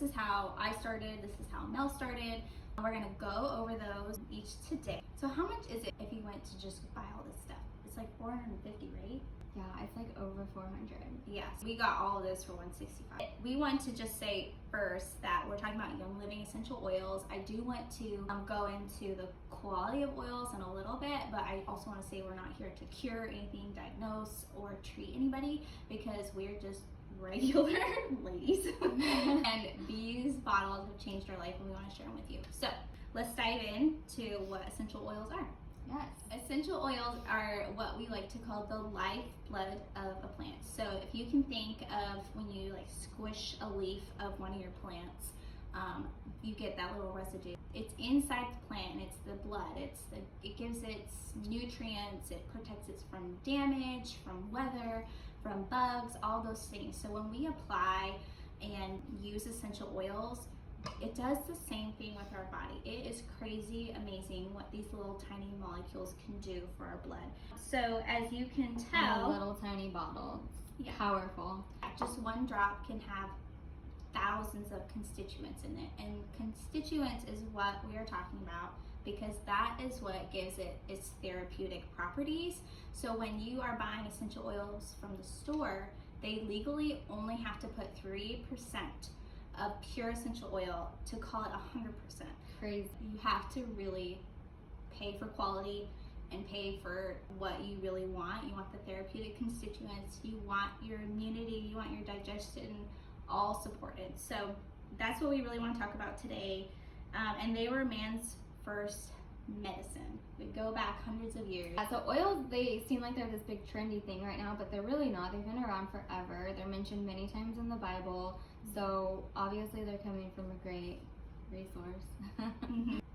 this is how I started, this is how Mel started. We're gonna go over those each today. So how much is it if you went to just buy all this stuff? It's like $450, right? Yeah, it's like over 400. Yes, we got all of this for $165. We want to just say first that we're talking about Young Living essential oils. I do want to go into the quality of oils in a little bit, but I also want to say we're not here to cure anything, diagnose, or treat anybody, because we're just regular ladies. And these bottles have changed our life and we want to share them with you. So let's dive into what essential oils are. Yes. Essential oils are what we like to call the lifeblood of a plant. So if you can think of when you like squish a leaf of one of your plants, you get that little residue. It's inside the plant and it's the blood. It gives its nutrients, it protects it from damage, from weather, from bugs, all those things. So when we apply and use essential oils, it does the same thing with our body. It is crazy amazing what these little tiny molecules can do for our blood. So as you can tell, a little tiny bottle. Yeah. Powerful. Just one drop can have thousands of constituents in it. And constituents is what we are talking about, because that is what gives it its therapeutic properties. So when you are buying essential oils from the store, they legally only have to put 3% of pure essential oil to call it 100%. Crazy. You have to really pay for quality and pay for what you really want. You want the therapeutic constituents, you want your immunity, you want your digestion all supported. So that's what we really want to talk about today. And they were man's first medicine. We go back hundreds of years. Yeah, so oils, they seem like they're this big trendy thing right now, but they're really not. They've been around forever. They're mentioned many times in the Bible. So obviously they're coming from a great resource.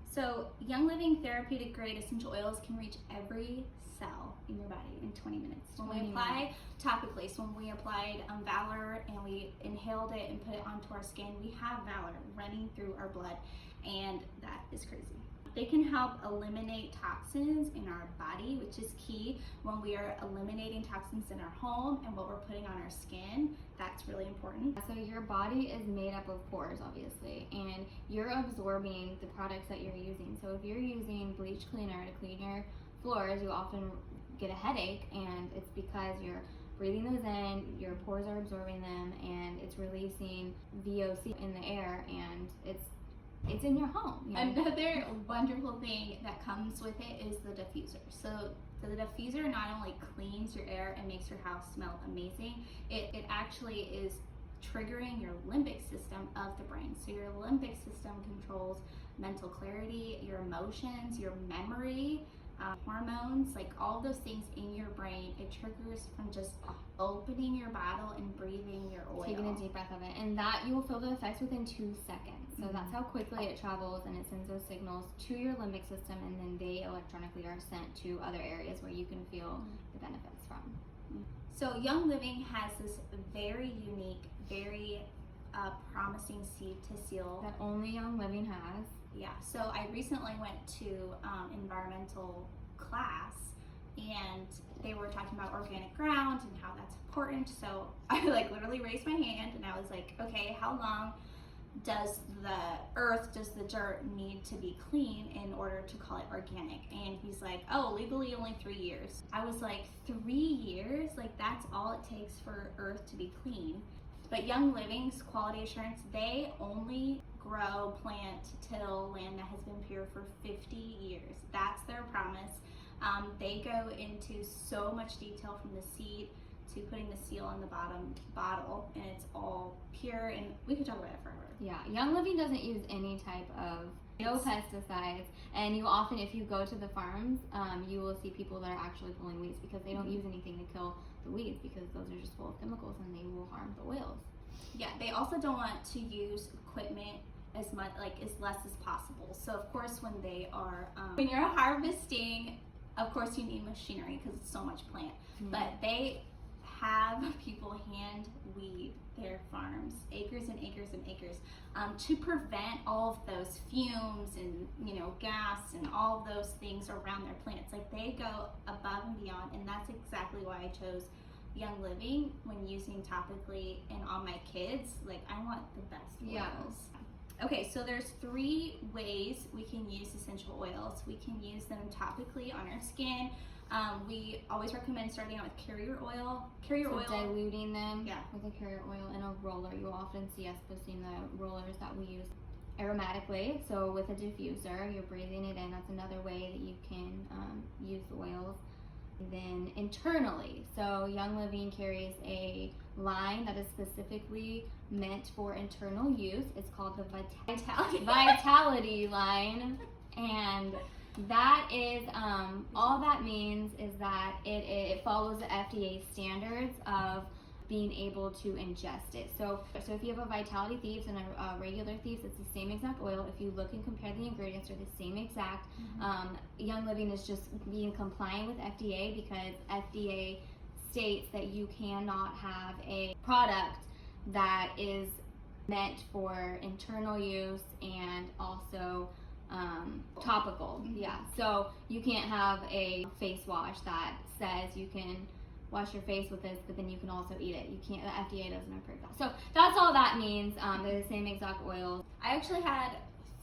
So Young Living therapeutic grade essential oils can reach every cell in your body in 20 minutes. When we apply topically, so when we applied Valor and we inhaled it and put it onto our skin, we have Valor running through our blood, and that is crazy. They can help eliminate toxins in our body, which is key when we are eliminating toxins in our home and what we're putting on our skin. That's really important. So your body is made up of pores, obviously, and you're absorbing the products that you're using. So if you're using bleach cleaner to clean your floors, you often get a headache, and it's because you're breathing those in, your pores are absorbing them, and it's releasing VOC in the air, and it's in your home. You know? Another wonderful thing that comes with it is the diffuser. So the diffuser not only cleans your air and makes your house smell amazing, it actually is triggering your limbic system of the brain. So your limbic system controls mental clarity, your emotions, your memory, hormones, like all those things in your brain. It triggers from just opening your bottle and breathing your oil. Taking a deep breath of it. And that you will feel the effects within 2 seconds. So that's how quickly it travels, and it sends those signals to your limbic system, and then they electronically are sent to other areas where you can feel the benefits from. So Young Living has this very unique, very promising seed to seal that only Young Living has. Yeah, so I recently went to environmental class, and they were talking about organic ground and how that's important. So I like literally raised my hand and I was like, okay, how long does the dirt need to be clean in order to call it organic? And he's like, oh, legally only 3 years. I was like, 3 years? Like that's all it takes for earth to be clean. But Young Living's quality assurance, they only grow, plant, till land that has been pure for 50 years. That's their promise. They go into so much detail from the seed to putting the seal in the bottom bottle, and it's all pure, and we could talk about it forever. Yeah, Young Living doesn't use any type of pesticides, and you often, if you go to the farms, you will see people that are actually pulling weeds because they don't use anything to kill the weeds, because those are just full of chemicals and they will harm the oils. Yeah, they also don't want to use equipment as much, like as less as possible. So of course when they are, when you're harvesting, of course you need machinery because it's so much plant, but they have people hand weed their farms, acres and acres and acres, to prevent all of those fumes and gas and all of those things around their plants. Like they go above and beyond, and that's exactly why I chose Young Living, when using topically and on my kids, like I want the best oils. Yeah. Okay, so there's 3 ways we can use essential oils. We can use them topically on our skin. We always recommend starting out with carrier oil. Diluting them Yeah. with a carrier oil in a roller. You'll often see us posting the rollers that we use aromatically. So with a diffuser, you're breathing it in. That's another way that you can use the oils. And then internally, so Young Living carries a line that is specifically meant for internal use. It's called the Vitality line, and that is all that means is that it follows the FDA standards of being able to ingest it. So if you have a Vitality Thieves and a regular Thieves, it's the same exact oil. If you look and compare the ingredients, they're the same exact. Young Living is just being compliant with FDA because FDA states that you cannot have a product that is meant for internal use and also topical. Yeah, so you can't have a face wash that says you can wash your face with this, but then you can also eat it. You can't. The FDA doesn't approve that. So that's all that means. They're the same exact oils. I actually had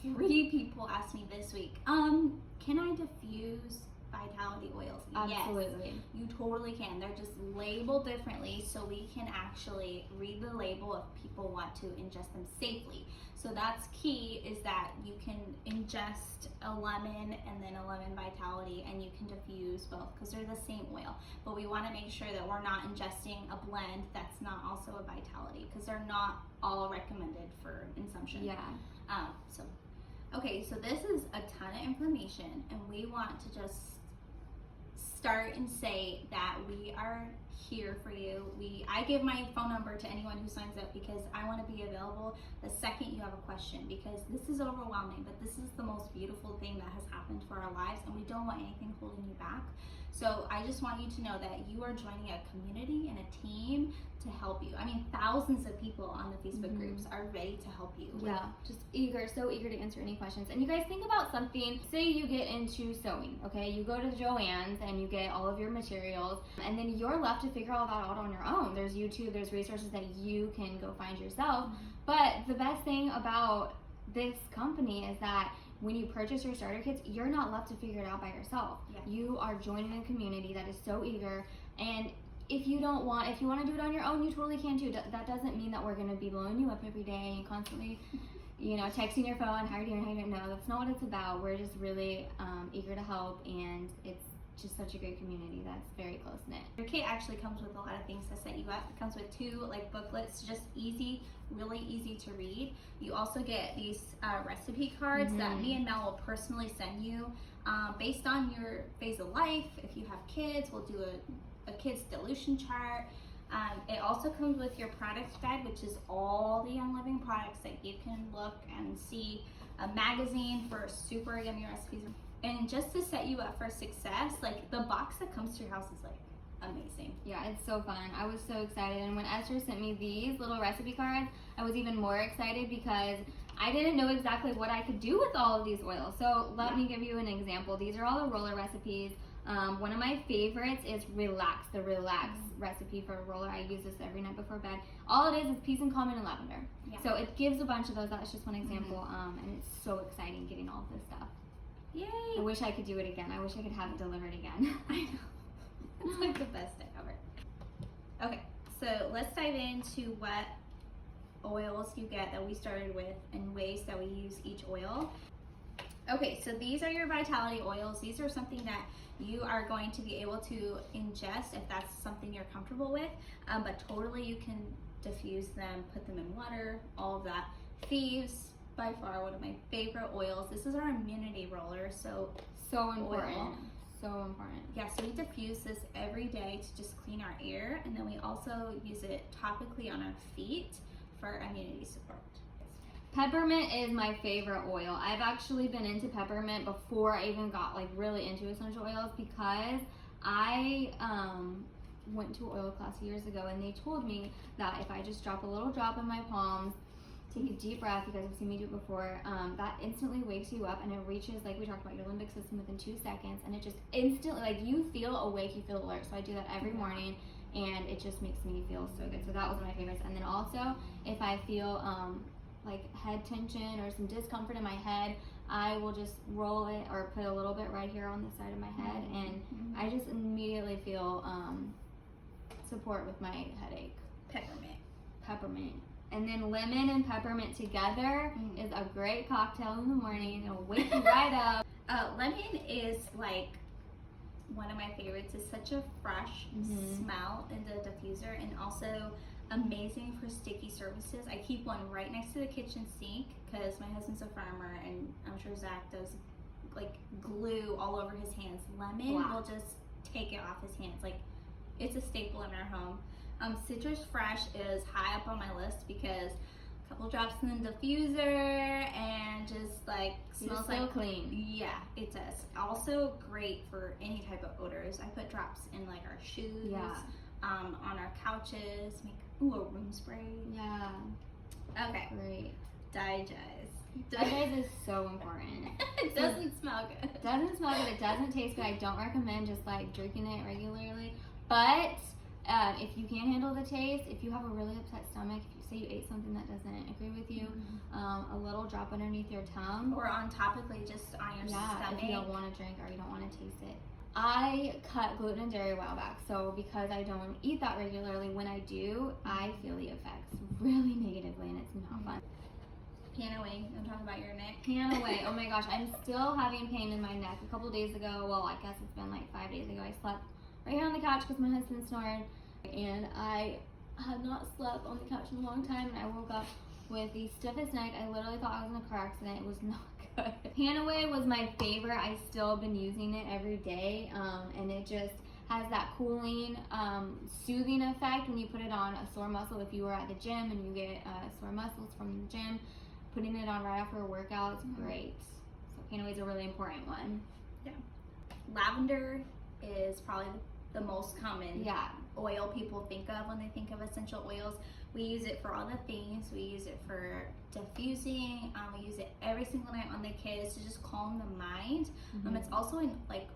3 people ask me this week, can I diffuse Vitality oils? Absolutely. Yes, you totally can. They're just labeled differently, so we can actually read the label if people want to ingest them safely. So that's key, is that you can ingest a lemon and then a lemon Vitality, and you can diffuse both because they're the same oil. But we want to make sure that we're not ingesting a blend that's not also a Vitality, because they're not all recommended for consumption. Yeah. Okay, so this is a ton of information, and we want to just start and say that we are here for you. I give my phone number to anyone who signs up because I want to be available the second you have a question, because this is overwhelming, but this is the most beautiful thing that has happened for our lives, and we don't want anything holding you back. So I just want you to know that you are joining a community and a team to help you. I mean, thousands of people on the Facebook groups are ready to help you. Yeah, just so eager to answer any questions. And you guys think about something, say you get into sewing, okay? You go to Joann's and you get all of your materials, and then you're left to figure all that out on your own. There's YouTube, there's resources that you can go find yourself. But the best thing about this company is that when you purchase your starter kits, you're not left to figure it out by yourself. Yeah. You are joining a community that is so eager, and if you want to do it on your own, you totally can too. That doesn't mean that we're going to be blowing you up every day and constantly, texting your phone, how are you doing? No, that's not what it's about. We're just really eager to help, and it's just such a great community that's very close knit. Your kit actually comes with a lot of things to set you up. It comes with 2 booklets, just really easy to read. You also get these recipe cards that me and Mel will personally send you based on your phase of life. If you have kids, we'll do a kids dilution chart. It also comes with your product guide, which is all the Young Living products that you can look and see, a magazine for super yummy recipes. And just to set you up for success, the box that comes to your house is amazing. Yeah, it's so fun. I was so excited, and when Esther sent me these little recipe cards, I was even more excited because I didn't know exactly what I could do with all of these oils. So let me give you an example. These are all the roller recipes. One of my favorites is Relax, the Relax recipe for a roller. I use this every night before bed. All it is peas and common and lavender. Yeah. So it gives a bunch of those. That's just one example, and it's so exciting getting all of this stuff. Yay! I wish I could do it again. I wish I could have it delivered again. I know. It's the best day ever. Okay, so let's dive into what oils you get that we started with and ways that we use each oil. Okay, so these are your Vitality oils. These are something that you are going to be able to ingest if that's something you're comfortable with, but totally you can diffuse them, put them in water, all of that. Thieves, by far one of my favorite oils. This is our immunity roller, so important. Oil. So important. Yeah, so we diffuse this every day to just clean our air, and then we also use it topically on our feet for immunity support. Peppermint is my favorite oil. I've actually been into peppermint before I even got really into essential oils, because I went to oil class years ago, and they told me that if I just drop a little drop in my palms, take a deep breath, you guys have seen me do it before, that instantly wakes you up, and it reaches, like we talked about, your limbic system within 2 seconds, and it just instantly, you feel awake, you feel alert. So I do that every morning, and it just makes me feel so good. So that was one of my favorites. And then also, if I feel like head tension or some discomfort in my head, I will just roll it or put a little bit right here on the side of my head, and I just immediately feel support with my headache. Peppermint. And then lemon and peppermint together is a great cocktail in the morning. It'll wake you right up. Lemon is like one of my favorites. It's such a fresh smell in the diffuser, and also amazing for sticky surfaces. I keep one right next to the kitchen sink because my husband's a farmer, and I'm sure Zach does like glue all over his hands. Lemon will just take it off his hands. Like, it's a staple in our home. Citrus Fresh is high up on my list because a couple drops in the diffuser and just like smells like clean. Yeah, it does. Also great for any type of odors. I put drops in like our shoes, on our couches, make a room spray. Yeah. Okay. Great. Digest. Digest is so important. It doesn't smell good. It doesn't smell good. It doesn't taste good. I don't recommend just like drinking it regularly. But if you can handle the taste, if you have a really upset stomach, if you say you ate something that doesn't agree with you, a little drop underneath your tongue. Or on topically, just on your stomach. If you don't want to drink or you don't want to taste it. I cut gluten and dairy a while back, so because I don't eat that regularly, when I do, I feel the effects really negatively, and it's not fun. Piano away. I'm talking about your neck. Piano away. Oh my gosh, I'm still having pain in my neck. A couple days ago, well, I guess it's been like 5 days ago, I slept right here on the couch because my husband snored, and I had not slept on the couch in a long time, and I woke up with the stiffest neck. I literally thought I was in a car accident. It was not good. Panaway was my favorite. I still have been using it every day, and it just has that cooling, soothing effect when you put it on a sore muscle. If you were at the gym and you get sore muscles from the gym, putting it on right after a workout is great. So Panaway is a really important one. Yeah. Lavender is probably the most common oil people think of when they think of essential oils. We use it for all the things. We use it for diffusing. We use it every single night on the kids to just calm the mind. It's also in like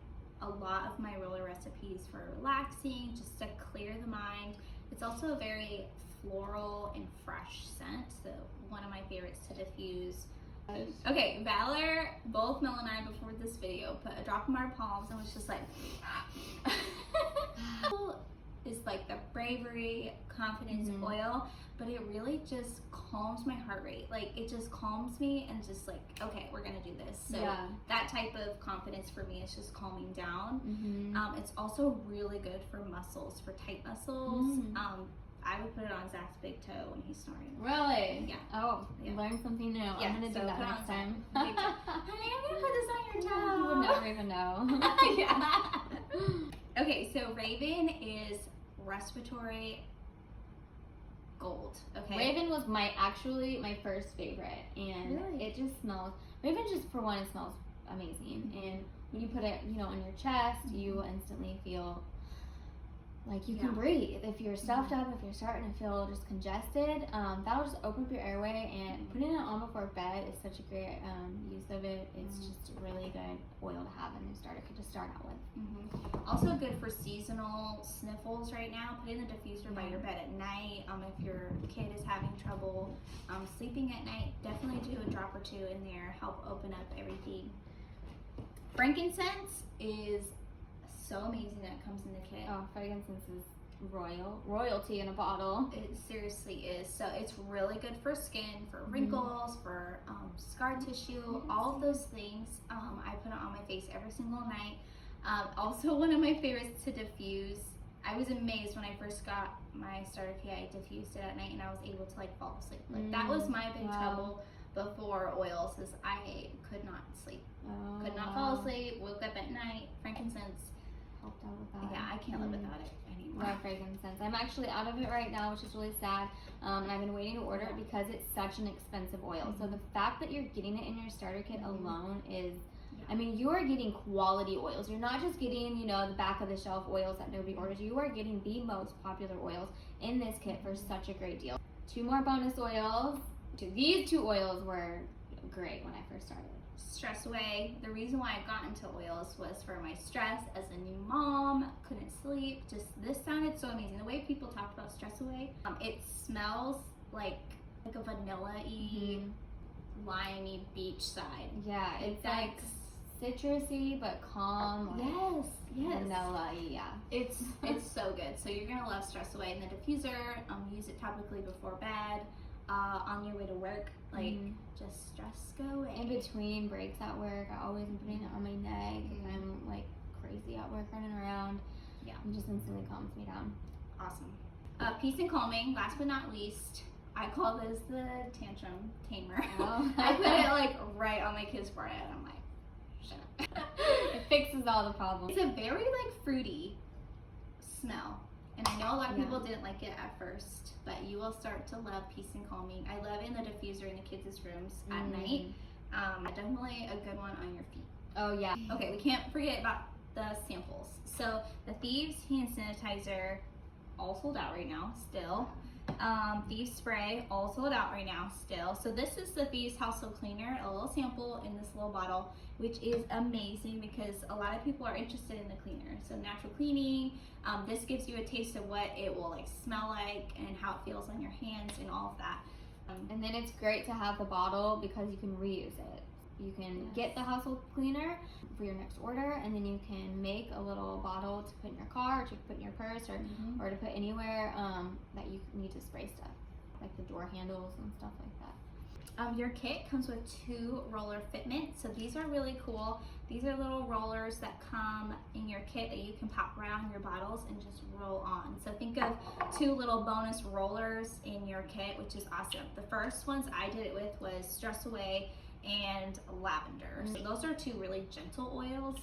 a lot of my roller recipes for relaxing, just to clear the mind. It's also a very floral and fresh scent, so one of my favorites to diffuse. Okay, Valor, both Mel and I before this video put a drop in our palms and was just like it's like the bravery, confidence oil, but it really just calms my heart rate. Like, it just calms me and just like, okay, we're gonna do this. So that type of confidence for me is just calming down. It's also really good for muscles, for tight muscles. I would put it on Zach's big toe when he's snoring. Really? Yeah. Oh, learn something new. I'm gonna do that next time. Honey, I'm gonna put this on your toe. You would never even know. Okay, so Raven is respiratory gold. Okay. Raven was my first favorite, and it just smells. Raven, just for one, it smells amazing, and when you put it, on your chest, you will instantly feel like you can breathe. If you're stuffed up, if you're starting to feel just congested, that'll just open up your airway, and putting it on before bed is such a great use of it. It's just a really good oil to have in your starter kit to start out with. Also good for seasonal sniffles right now. Put in the diffuser by your bed at night. If your kid is having trouble sleeping at night, definitely do a drop or two in there. Help open up everything. Frankincense is so amazing that it comes in the kit. Oh, frankincense is royalty in a bottle. It seriously is. So it's really good for skin, for wrinkles, for scar tissue, all of those things. I put it on my face every single night. Also, one of my favorites to diffuse. I was amazed when I first got my starter kit. I diffused it at night and I was able to like fall asleep. Like that was my big trouble before oils, is I could not sleep. Could not fall asleep. Woke up at night. Frankincense helped out with that. Yeah, I can't live without it anymore. Love frankincense. I'm actually out of it right now, which is really sad. And I've been waiting to order it because it's such an expensive oil. So the fact that you're getting it in your starter kit alone is, I mean, you are getting quality oils. You're not just getting, the back of the shelf oils that nobody orders. You are getting the most popular oils in this kit for such a great deal. 2 more bonus oils. These 2 oils were great when I first started. stress away. The reason why I got into oils was for my stress as a new mom, couldn't sleep. Just this sounded so amazing. The way people talked about stress away, it smells like a vanilla-y, limey beachside. Yeah, it's like citrusy but calm. Like Yes. vanilla-y, yeah. It's so good. So you're gonna love stress away. And the diffuser, use it topically before bed, on your way to work. Like just stress go away. In between breaks at work, I always am putting it on my neck if I'm like crazy at work running around. Yeah. It just instantly calms me down. Awesome. Peace and calming. Last but not least, I call this the tantrum tamer. Oh. I put it like right on my kid's forehead. I'm like, shut up. It fixes all the problems. It's a very like fruity smell, and I know a lot of people didn't like it at first, but you will start to love peace and calming. I love it in the diffuser in the kids' rooms at night. Definitely a good one on your feet. Oh yeah. Okay, we can't forget about the samples. So the Thieves hand sanitizer, all sold out right now still. Thieves spray, all sold out right now still. So this is the Thieves household cleaner, a little sample in this little bottle, which is amazing because a lot of people are interested in the cleaner. So natural cleaning, this gives you a taste of what it will like smell like and how it feels on your hands and all of that. And then it's great to have the bottle because you can reuse it. You can get the household cleaner for your next order, and then you can make a little bottle to put in your car, or to put in your purse, or to put anywhere that you need to spray stuff, like the door handles and stuff like that. Your kit comes with 2 roller fitments, so these are really cool. These are little rollers that come in your kit that you can pop around your bottles and just roll on. So think of 2 little bonus rollers in your kit, which is awesome. The first ones I did it with was Stress Away and Lavender. So those are 2 really gentle oils,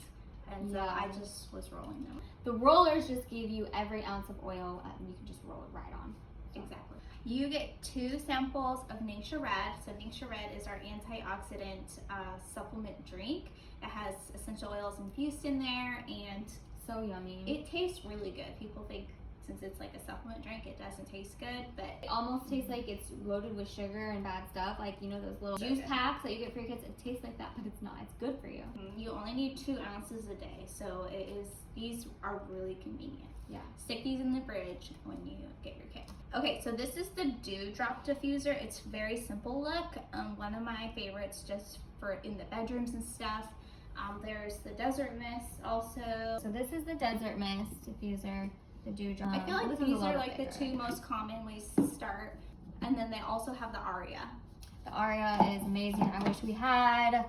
and so I just was rolling them. The rollers just give you every ounce of oil, and you can just roll it right on. Exactly. You get 2 samples of Ningxia Red. So Ningxia Red is our antioxidant supplement drink. It has essential oils infused in there, and so yummy. It tastes really good. People think since it's like a supplement drink, it doesn't taste good, but it almost tastes like it's loaded with sugar and bad stuff. Like, you know, those little juice packs that you get for your kids. It tastes like that, but it's not. It's good for you. You only need 2 ounces a day, so these are really convenient. Yeah. Stick these in the fridge when you get your kit. Okay, so this is the Dewdrop diffuser. It's very simple look. One of my favorites just for in the bedrooms and stuff. There's the Desert Mist also. So this is the Desert Mist diffuser, the Dewdrop. I feel like these are like the 2 most common ways to start. And then they also have the Aria. The Aria is amazing. I wish we had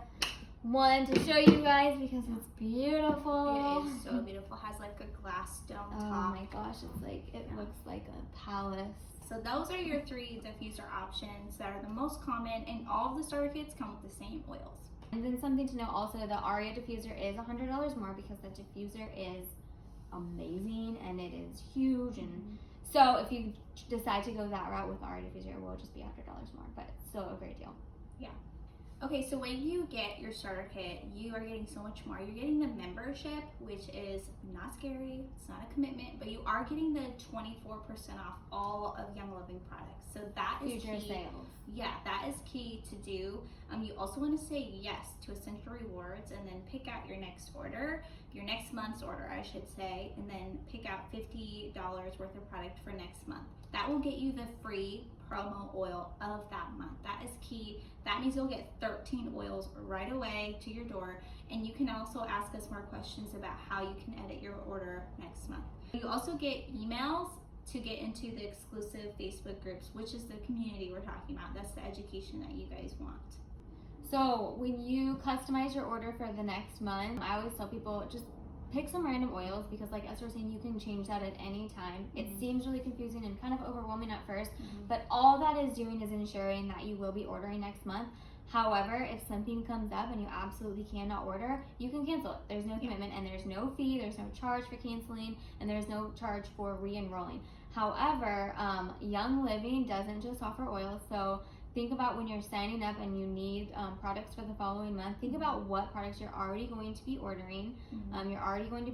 one to show you guys because it's beautiful. It is so beautiful. It has like a glass dome top. Oh my gosh, it's like, it looks like a palace. So those are your 3 diffuser options that are the most common, and all of the starter kits come with the same oils. And then something to know also, the Aria diffuser is $100 more because the diffuser is amazing and it is huge. And so if you decide to go that route with the Aria diffuser, it will just be $100 more, but still a great deal. Yeah. Okay, so when you get your starter kit, you are getting so much more. You're getting the membership, which is not scary, it's not a commitment, but you are getting the 24% off all of Young Living products. So that is future key. sales. Yeah, that is key to do. You also want to say yes to Essential Rewards and then pick out your next order, your next month's order, I should say, and then pick out $50 worth of product for next month. That will get you the free promo oil of that month. That is key. That means you'll get 13 oils right away to your door, and you can also ask us more questions about how you can edit your order next month. You also get emails to get into the exclusive Facebook groups, which is the community we're talking about. That's the education that you guys want. So when you customize your order for the next month, I always tell people just pick some random oils because like Esther was saying, you can change that at any time. It seems really confusing and kind of overwhelming at first, but all that is doing is ensuring that you will be ordering next month. However, if something comes up and you absolutely cannot order, you can cancel it. There's no commitment and there's no fee, there's no charge for canceling, and there's no charge for re-enrolling. However, Young Living doesn't just offer oils, so think about when you're signing up and you need products for the following month. Think about what products you're already going to be ordering. You're already going to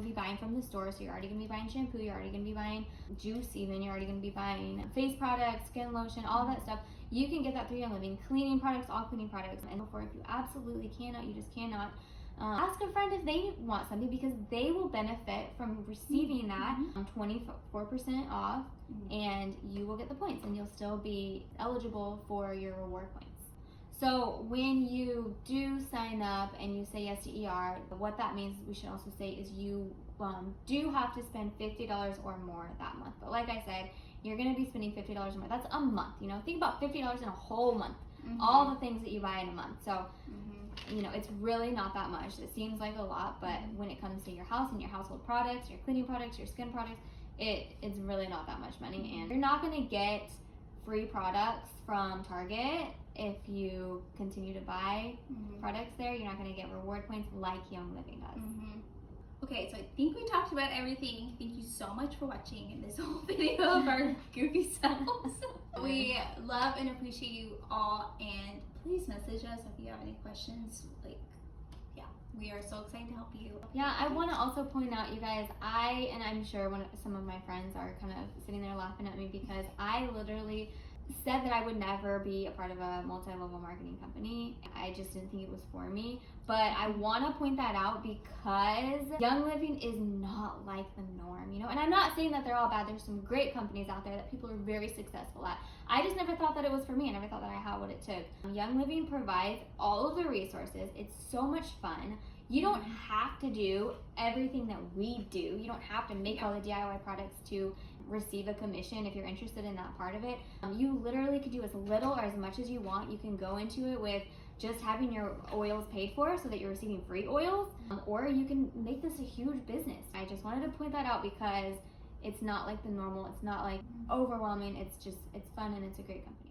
be buying from the store, so you're already going to be buying shampoo, you're already going to be buying juice even, you're already going to be buying face products, skin lotion, all that stuff. you can get that through Young Living. Cleaning products, all cleaning products. And before, if you absolutely cannot, you just cannot, ask a friend if they want something, because they will benefit from receiving that 24% off, and you will get the points, and you'll still be eligible for your reward points. So when you do sign up and you say yes to ER, what that means, we should also say, is you do have to spend $50 or more that month. But like I said, you're going to be spending $50 or more. That's a month. You know, think about $50 in a whole month. All the things that you buy in a month. So you know, it's really not that much. It seems like a lot, but when it comes to your house and your household products, your cleaning products, your skin products, it's really not that much money. And you're not going to get free products from Target if you continue to buy products there. You're not going to get reward points like Young Living does. Okay, so I think we talked about everything. Thank you so much for watching this whole video of our goofy selves. We love and appreciate you all, and please message us if you have any questions. Like, yeah, we are so excited to help you. Yeah, I want to also point out, you guys, I'm sure some of my friends are kind of sitting there laughing at me, because I literally said that I would never be a part of a multi-level marketing company. I just didn't think it was for me. But I want to point that out, because Young Living is not like the norm, you know? And I'm not saying that they're all bad. There's some great companies out there that people are very successful at. I just never thought that it was for me. I never thought that I had what it took. Young Living provides all of the resources. It's so much fun. You don't have to do everything that we do. You don't have to make all the DIY products to receive a commission if you're interested in that part of it. You literally could do as little or as much as you want. You can go into it with just having your oils paid for so that you're receiving free oils, or you can make this a huge business. I just wanted to point that out, because it's not like the normal, it's not like overwhelming, it's fun, and it's a great company.